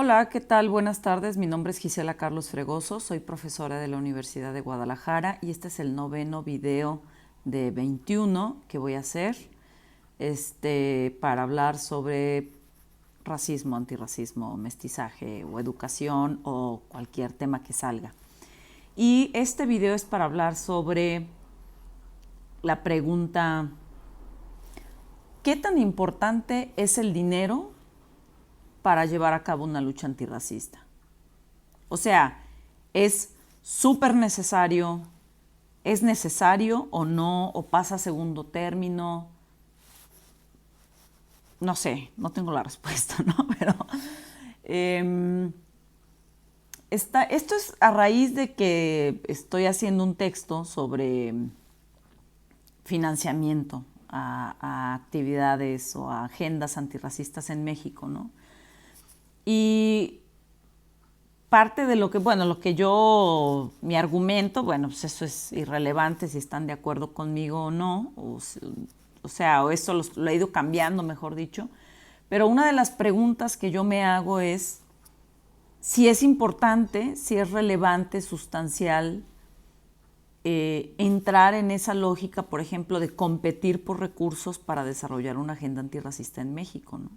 Hola, ¿qué tal? Buenas tardes. Mi nombre es Gisela Carlos Fregoso, soy profesora de la Universidad de Guadalajara y este es el noveno video de 21 que voy a hacer para hablar sobre racismo, antirracismo, mestizaje o educación o cualquier tema que salga. Y este video es para hablar sobre la pregunta: ¿qué tan importante es el dinero para llevar a cabo una lucha antirracista? O sea, ¿es súper necesario? ¿Es necesario o no? ¿O pasa a segundo término? No sé, no tengo la respuesta, ¿no? Pero esto es a raíz de que estoy haciendo un texto sobre financiamiento a actividades o a agendas antirracistas en México, ¿no? Y parte de lo que, mi argumento, pues eso es irrelevante si están de acuerdo conmigo o no, o eso lo he ido cambiando, mejor dicho. Pero una de las preguntas que yo me hago es si es importante, si es relevante, sustancial, entrar en esa lógica, por ejemplo, de competir por recursos para desarrollar una agenda antirracista en México, ¿no?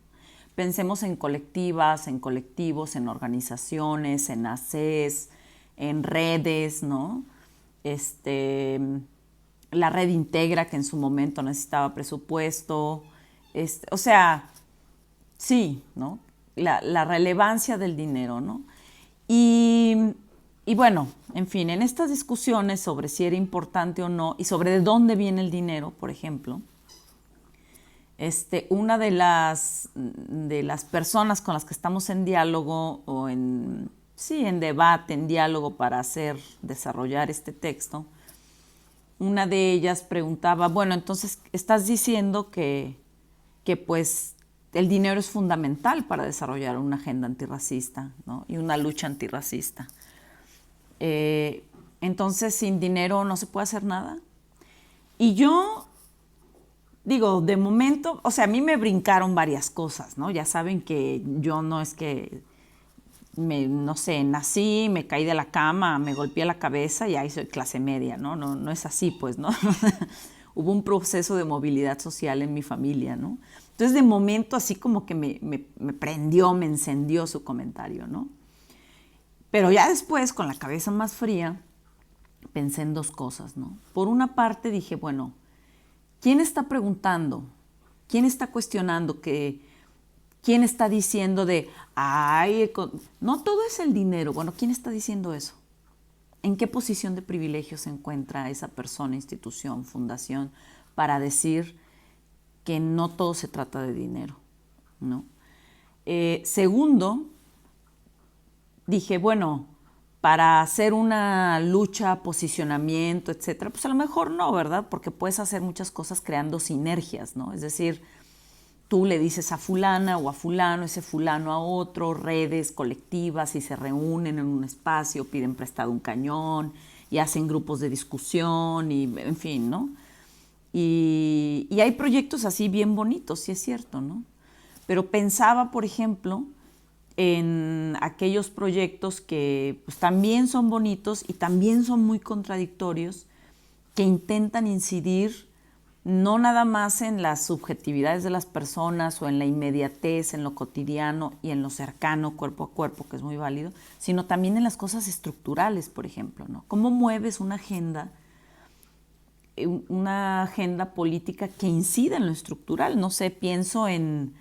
Pensemos en colectivas, en colectivos, en organizaciones, en ACES, en redes, ¿no? La red Integra, que en su momento necesitaba presupuesto. O sea, sí, ¿no? La relevancia del dinero, ¿no? Y, y bueno, en fin, en estas discusiones sobre si era importante o no y sobre de dónde viene el dinero, por ejemplo, una de las personas con las que estamos en diálogo o en debate, en diálogo para desarrollar este texto, una de ellas preguntaba, bueno, entonces estás diciendo que pues el dinero es fundamental para desarrollar una agenda antirracista, ¿no? Y una lucha antirracista. Entonces, sin dinero no se puede hacer nada. Y yo digo, de momento, o sea, a mí me brincaron varias cosas, ¿no? Ya saben que yo no es que, no sé, nací, me caí de la cama, me golpeé la cabeza y ahí soy clase media, ¿no? No es así, pues, ¿no? Hubo un proceso de movilidad social en mi familia, ¿no? Entonces, de momento, así como que me prendió, me encendió su comentario, ¿no? Pero ya después, con la cabeza más fría, pensé en dos cosas, ¿no? Por una parte dije, bueno, ¿quién está preguntando? ¿Quién está cuestionando? ¿Quién está diciendo no todo es el dinero? Bueno, ¿quién está diciendo eso? ¿En qué posición de privilegio se encuentra esa persona, institución, fundación, para decir que no todo se trata de dinero, ¿no? Segundo, dije, bueno, para hacer una lucha, posicionamiento, etcétera, pues a lo mejor no, ¿verdad? Porque puedes hacer muchas cosas creando sinergias, ¿no? Es decir, tú le dices a fulana o a fulano, ese fulano a otro, redes colectivas y se reúnen en un espacio, piden prestado un cañón y hacen grupos de discusión y en fin, ¿no? Y hay proyectos así bien bonitos, sí es cierto, ¿no? Pero pensaba, por ejemplo, en aquellos proyectos que pues, también son bonitos y también son muy contradictorios, que intentan incidir no nada más en las subjetividades de las personas o en la inmediatez, en lo cotidiano y en lo cercano, cuerpo a cuerpo, que es muy válido, sino también en las cosas estructurales, por ejemplo, ¿no? ¿Cómo mueves una agenda política que incida en lo estructural? No sé, pienso en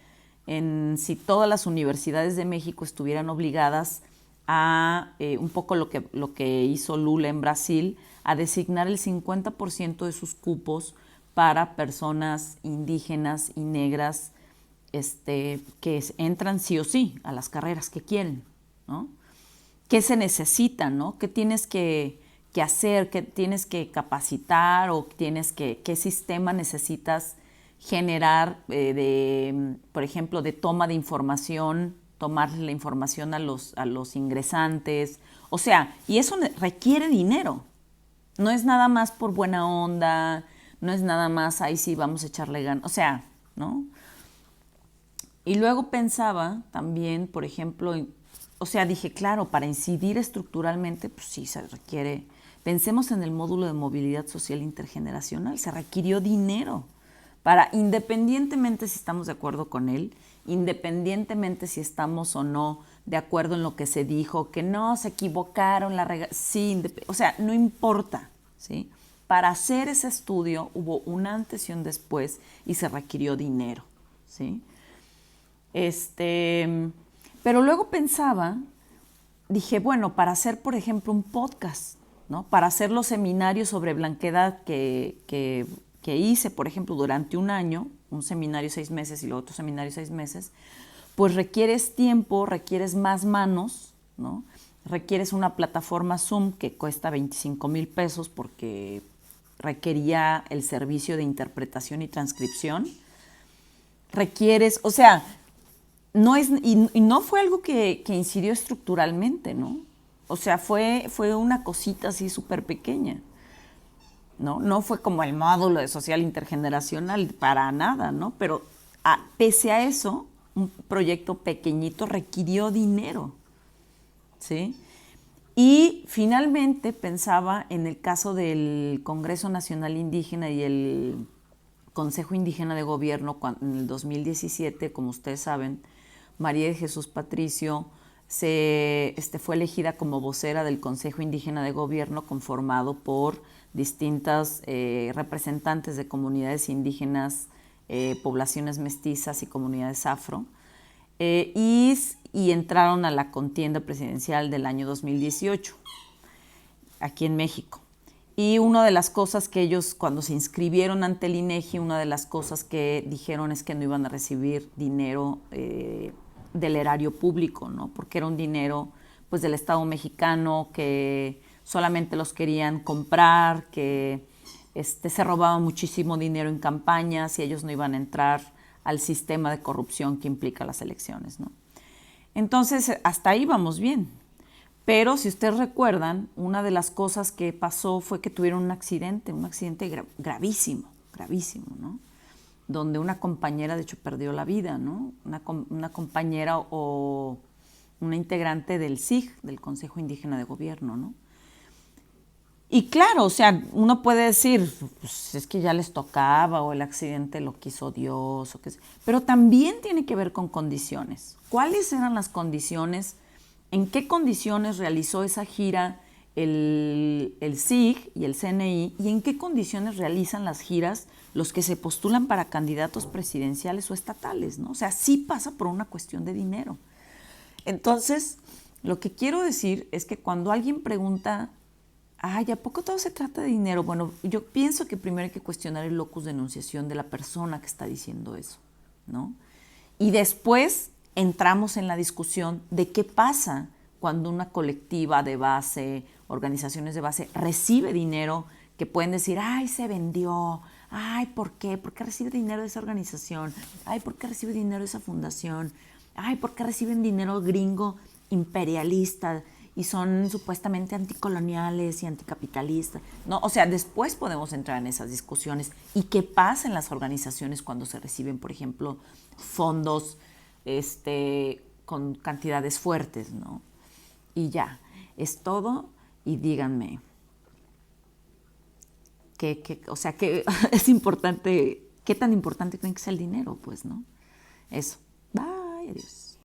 si todas las universidades de México estuvieran obligadas a, un poco lo que hizo Lula en Brasil, a designar el 50% de sus cupos para personas indígenas y negras que entran sí o sí a las carreras que quieren, ¿no? ¿Qué se necesita, no? ¿Qué tienes que hacer? ¿Qué tienes que capacitar? ¿O qué sistema necesitas generar por ejemplo, de toma de información, tomar la información a los ingresantes? O sea, y eso requiere dinero. No es nada más por buena onda, no es nada más, ahí sí, vamos a echarle ganas. O sea, ¿no? Y luego pensaba también, por ejemplo, o sea, dije, claro, para incidir estructuralmente, pues sí, se requiere, pensemos en el módulo de movilidad social intergeneracional, se requirió dinero para, independientemente si estamos de acuerdo con él, independientemente si estamos o no de acuerdo en lo que se dijo, que no, se equivocaron, sí, o sea, no importa, ¿sí? Para hacer ese estudio hubo un antes y un después y se requirió dinero, ¿sí? Pero luego pensaba, dije, bueno, para hacer, por ejemplo, un podcast, ¿no? Para hacer los seminarios sobre blanqueedad que hice, por ejemplo, durante un año, un seminario 6 meses y luego otro seminario 6 meses, pues requieres tiempo, requieres más manos, ¿no? Requieres una plataforma Zoom que cuesta 25,000 pesos porque requería el servicio de interpretación y transcripción. Requieres, o sea, no es, y no fue algo que incidió estructuralmente, ¿no? O sea, fue una cosita así súper pequeña, ¿no? No fue como el módulo de social intergeneracional, para nada, ¿no? Pero pese a eso, un proyecto pequeñito requirió dinero, ¿sí? Y finalmente pensaba en el caso del Congreso Nacional Indígena y el Consejo Indígena de Gobierno, en el 2017, como ustedes saben, María de Jesús Patricio fue elegida como vocera del Consejo Indígena de Gobierno, conformado por distintas representantes de comunidades indígenas, poblaciones mestizas y comunidades afro, y entraron a la contienda presidencial del año 2018, aquí en México. Y una de las cosas que ellos, cuando se inscribieron ante el INEGI, una de las cosas que dijeron es que no iban a recibir dinero del erario público, ¿no? Porque era un dinero pues del Estado mexicano, que solamente los querían comprar, que se robaba muchísimo dinero en campañas y ellos no iban a entrar al sistema de corrupción que implica las elecciones, ¿no? Entonces, hasta ahí vamos bien. Pero si ustedes recuerdan, una de las cosas que pasó fue que tuvieron un accidente gravísimo, gravísimo, ¿no? Donde una compañera, de hecho, perdió la vida, ¿no? Una compañera o una integrante del CIG, del Consejo Indígena de Gobierno, ¿no? Y claro, o sea, uno puede decir, pues es que ya les tocaba o el accidente lo quiso Dios, o qué sé, pero también tiene que ver con condiciones. ¿Cuáles eran las condiciones? ¿En qué condiciones realizó esa gira el SIG y el CNI? ¿Y en qué condiciones realizan las giras los que se postulan para candidatos presidenciales o estatales, ¿no? O sea, sí pasa por una cuestión de dinero. Entonces, lo que quiero decir es que cuando alguien pregunta, ay, ¿a poco todo se trata de dinero? Bueno, yo pienso que primero hay que cuestionar el locus de enunciación de la persona que está diciendo eso, ¿no? Y después entramos en la discusión de qué pasa cuando una colectiva de base, organizaciones de base, recibe dinero que pueden decir, ay, se vendió, ay, ¿por qué? ¿Por qué recibe dinero de esa organización? Ay, ¿por qué recibe dinero de esa fundación? Ay, ¿por qué reciben dinero gringo imperialista y son supuestamente anticoloniales y anticapitalistas? No, o sea, después podemos entrar en esas discusiones. ¿Y qué pasa en las organizaciones cuando se reciben, por ejemplo, fondos con cantidades fuertes, ¿no? Y ya, es todo. Y díganme, o sea, que es importante, ¿qué tan importante creen que sea el dinero? Pues, ¿no? Eso. Bye, adiós.